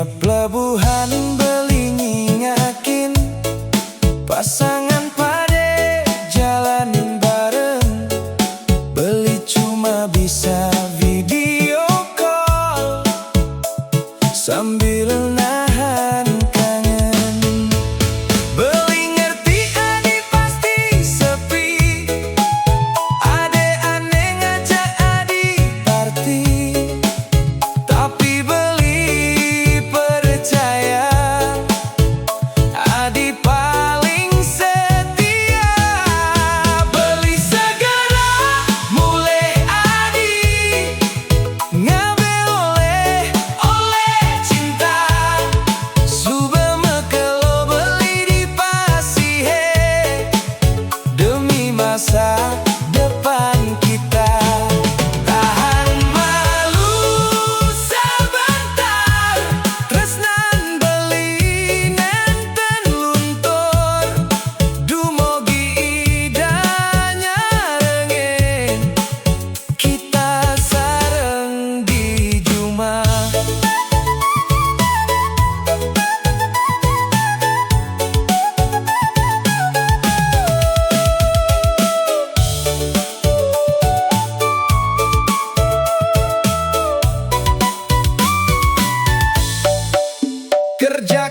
pelabuhan Belingi ngakin pasangan pade jalanin bareng. Beli cuma bisa video call sambil nahan kangen. Beli ngerti adi pasti sepi, ade aneh ngajak adi party. Tapi Beli percaya adi paling setia. Beli segera mulai adi ngabe oleh cinta. Suba mekelo Beli di Pasihe demi masa depan kita. Tahan malu sebentar, tresnan Beli nenten luntur. Dumogi idanya rengen, kita sareng di Juma. Kerja